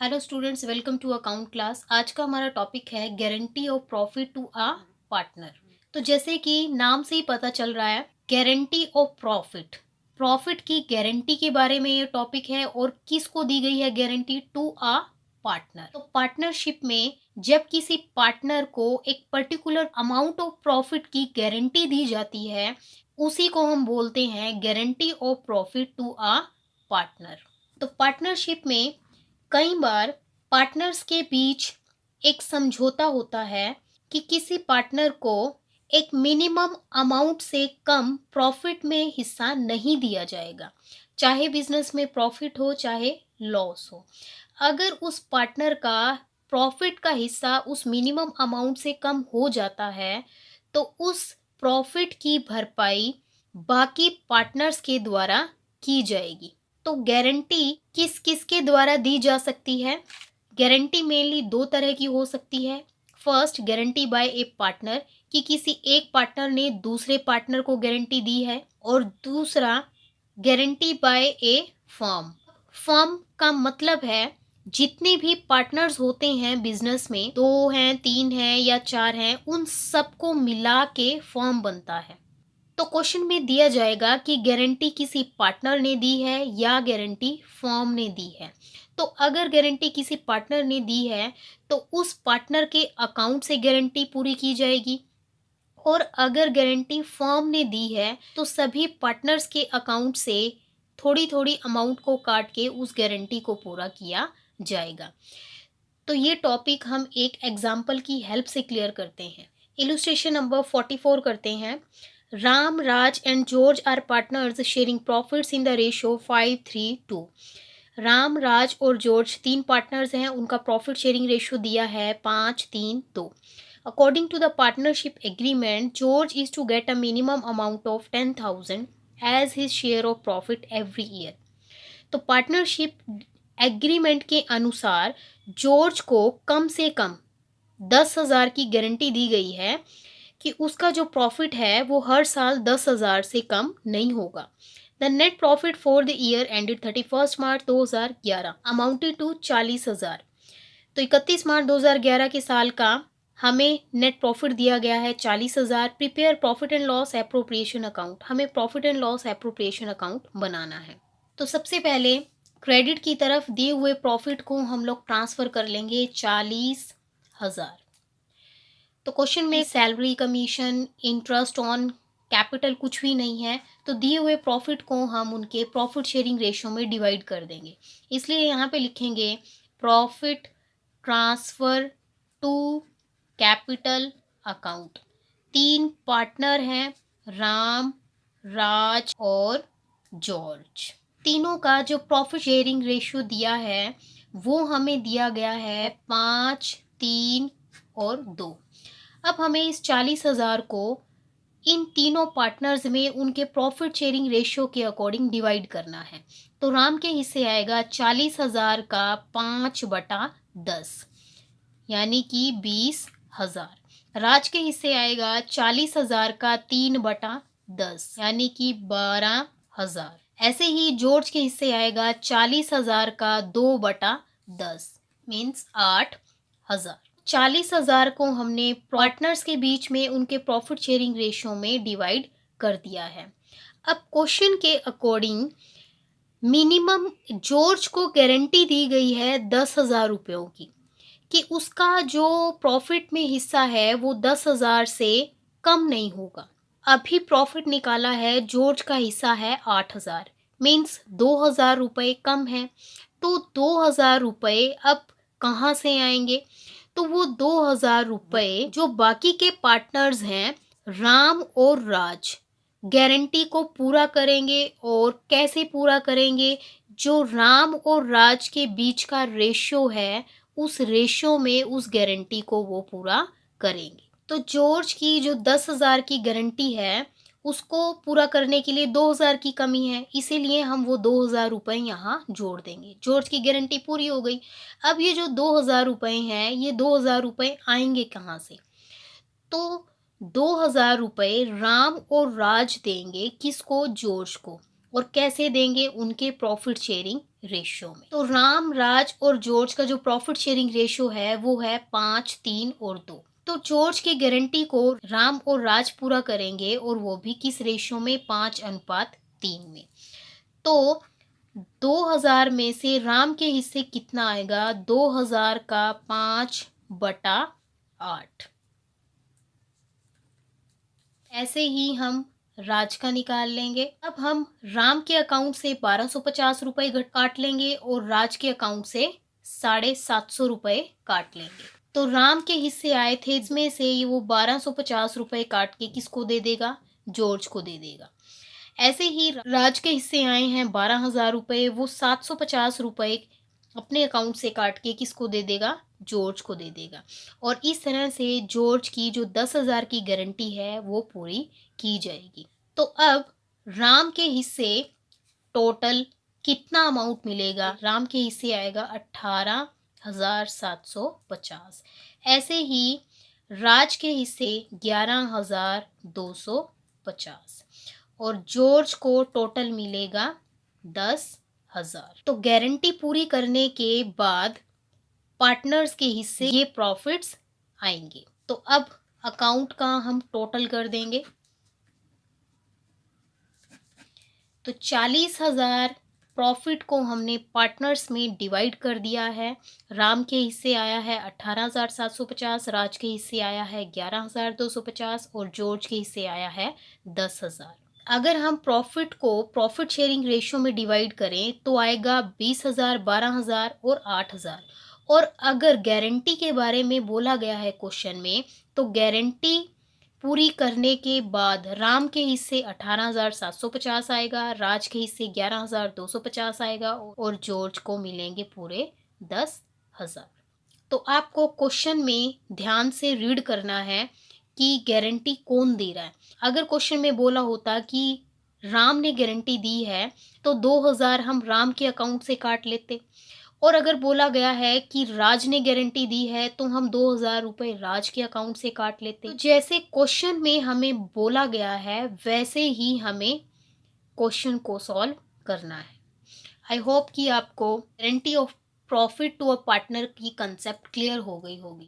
Hello students, welcome to account class. आज का हमारा टॉपिक है guarantee of profit to a partner. तो जैसे कि नाम से ही पता चल रहा है, गारंटी ऑफ प्रॉफिट, प्रॉफिट की गारंटी के बारे में ये टॉपिक है। और किसको दी गई है गारंटी? To a partner. तो पार्टनरशिप में जब किसी पार्टनर को एक पर्टिकुलर अमाउंट ऑफ प्रॉफिट की गारंटी दी जाती है, उसी को हम बोलते हैं guarantee of profit to a partner. तो पार्टनरशिप में कई बार पार्टनर्स के बीच एक समझौता होता है कि किसी पार्टनर को एक मिनिमम अमाउंट से कम प्रॉफिट में हिस्सा नहीं दिया जाएगा, चाहे बिजनेस में प्रॉफिट हो चाहे लॉस हो। अगर उस पार्टनर का प्रॉफिट का हिस्सा उस मिनिमम अमाउंट से कम हो जाता है, तो उस प्रॉफिट की भरपाई बाकी पार्टनर्स के द्वारा की जाएगी। तो गारंटी किस किस के द्वारा दी जा सकती है? गारंटी मेनली दो तरह की हो सकती है। फर्स्ट, गारंटी बाय ए पार्टनर, कि किसी एक पार्टनर ने दूसरे पार्टनर को गारंटी दी है। और दूसरा, गारंटी बाय ए फर्म। फर्म का मतलब है जितने भी पार्टनर्स होते हैं बिजनेस में, दो हैं, तीन हैं या चार हैं, उन सबको मिला के फर्म बनता है। तो क्वेश्चन में दिया जाएगा कि गारंटी किसी पार्टनर ने दी है या गारंटी फर्म ने दी है। तो अगर गारंटी किसी पार्टनर ने दी है तो उस पार्टनर के अकाउंट से गारंटी पूरी की जाएगी। और अगर गारंटी फर्म ने दी है तो सभी पार्टनर्स के अकाउंट से थोड़ी थोड़ी अमाउंट को काट के उस गारंटी को पूरा किया जाएगा। तो ये टॉपिक हम एक एग्जाम्पल की हेल्प से क्लियर करते हैं। इलुस्ट्रेशन नंबर 44 करते हैं। Ram, Raj and George are partners sharing profits in the ratio 5:3:2। Ram, Raj और जॉर्ज तीन पार्टनर्स हैं, उनका प्रॉफिट शेयरिंग रेशियो दिया है 5:3:2। According to the partnership agreement, George is to get a minimum amount of 10,000 as his share of profit every year. तो partnership agreement के अनुसार George को कम से कम 10,000 की गारंटी दी गई है कि उसका जो प्रॉफिट है वो हर साल 10,000 से कम नहीं होगा। The net profit for the year ended 31 March 2011 amounted to 40,000। तो 31 मार्च 2011 के साल का हमें नेट प्रॉफिट दिया गया है 40,000। Prepare profit and loss appropriation account, हमें profit and loss appropriation account बनाना है। तो सबसे पहले क्रेडिट की तरफ दिए हुए प्रॉफिट को हम लोग ट्रांसफर कर लेंगे 40,000। तो क्वेश्चन में salary, commission, interest on capital कुछ भी नहीं है, तो दिए हुए प्रॉफिट को हम उनके प्रॉफिट शेयरिंग रेशियो में डिवाइड कर देंगे। इसलिए यहाँ पे लिखेंगे profit transfer to capital account. तीन पार्टनर हैं, राम, राज और जॉर्ज। तीनों का जो प्रॉफिट शेयरिंग रेशियो दिया है वो हमें दिया गया है 5, 3 और 2। अब हमें इस 40,000 को इन तीनों पार्टनर्स में उनके प्रॉफिट शेयरिंग रेशियो के अकॉर्डिंग डिवाइड करना है। तो राम के हिस्से आएगा 40,000 का 5/10, यानी कि 20,000। राज के हिस्से आएगा 40,000 का 3/10, यानी कि 12,000। ऐसे ही जॉर्ज के हिस्से आएगा 40,000 का 2/10, मीन्स 8,000। 40,000 को हमने पार्टनर्स के बीच में उनके प्रॉफिट शेयरिंग रेशियो में डिवाइड कर दिया है। अब क्वेश्चन के अकॉर्डिंग मिनिमम जॉर्ज को गारंटी दी गई है 10,000 रुपयों की, कि उसका जो प्रॉफिट में हिस्सा है वो 10,000 से कम नहीं होगा। अभी प्रॉफिट निकाला है, जॉर्ज का हिस्सा है 8,000, मीन्स 2,000 रुपये कम है। तो 2,000 रुपये अब कहाँ से आएंगे? तो वो 2,000 रुपये जो बाकी के पार्टनर्स हैं, राम और राज, गारंटी को पूरा करेंगे। और कैसे पूरा करेंगे? जो राम और राज के बीच का रेशियो है, उस रेशियो में उस गारंटी को वो पूरा करेंगे। तो जॉर्ज की जो 10,000 की गारंटी है उसको पूरा करने के लिए 2,000 की कमी है, इसीलिए हम वो 2,000 रुपये यहाँ जोड़ देंगे। जॉर्ज की गारंटी पूरी हो गई। अब ये जो 2,000 रुपये हैं, ये 2,000 रुपये आएंगे कहाँ से? तो 2,000 रुपये राम और राज देंगे किसको? जॉर्ज को। और कैसे देंगे? उनके प्रॉफिट शेयरिंग रेशियो में। तो राम, राज और जॉर्ज का जो प्रॉफिट शेयरिंग रेशियो है वो है 5, 3 और 2। तो जॉर्ज की गारंटी को राम और राज पूरा करेंगे और वो भी किस रेशियो में, 5:3 में। तो 2000 में से राम के हिस्से कितना आएगा, 2000 का 5/8। ऐसे ही हम राज का निकाल लेंगे। अब हम राम के अकाउंट से 1250 रुपए काट लेंगे और राज के अकाउंट से 750 रुपए काट लेंगे। तो राम के हिस्से आए थे, इसमें से ये वो 1250 रुपए काट के किसको दे देगा, जॉर्ज को दे देगा। ऐसे ही राज के हिस्से आए हैं 12,000 रुपए, वो 750 रुपए अपने अकाउंट से काट के किसको दे देगा, जॉर्ज को दे देगा। और इस तरह से जॉर्ज की जो 10,000 की गारंटी है वो पूरी की जाएगी। तो अब राम के हिस्से टोटल कितना अमाउंट मिलेगा, राम के हिस्से आएगा 18,750। ऐसे ही राज के हिस्से 11,250 और जॉर्ज को टोटल मिलेगा 10,000। तो गारंटी पूरी करने के बाद पार्टनर्स के हिस्से ये प्रॉफिट्स आएंगे। तो अब अकाउंट का हम टोटल कर देंगे। तो 40,000 प्रॉफिट को हमने पार्टनर्स में डिवाइड कर दिया है। राम के हिस्से आया है 18,750, राज के हिस्से आया है 11,250 और जॉर्ज के हिस्से आया है 10,000। अगर हम प्रॉफिट को प्रॉफिट शेयरिंग रेशियो में डिवाइड करें तो आएगा 20,000, 12,000 और 8,000। और अगर गारंटी के बारे में बोला गया है क्वेश्चन में, तो गारंटी पूरी करने के बाद राम के हिस्से 18,750 आएगा, राज के हिस्से 11,250 आएगा और जॉर्ज को मिलेंगे पूरे 10,000। तो आपको क्वेश्चन में ध्यान से रीड करना है कि गारंटी कौन दे रहा है। अगर क्वेश्चन में बोला होता कि राम ने गारंटी दी है तो 2000 हम राम के अकाउंट से काट लेते, और अगर बोला गया है कि राज ने गारंटी दी है तो हम 2000 रुपए राज के अकाउंट से काट लेते। तो जैसे क्वेश्चन में हमें बोला गया है वैसे ही हमें क्वेश्चन को सॉल्व करना है। आई होप कि आपको guarantee of profit to a partner की कंसेप्ट क्लियर हो गई होगी।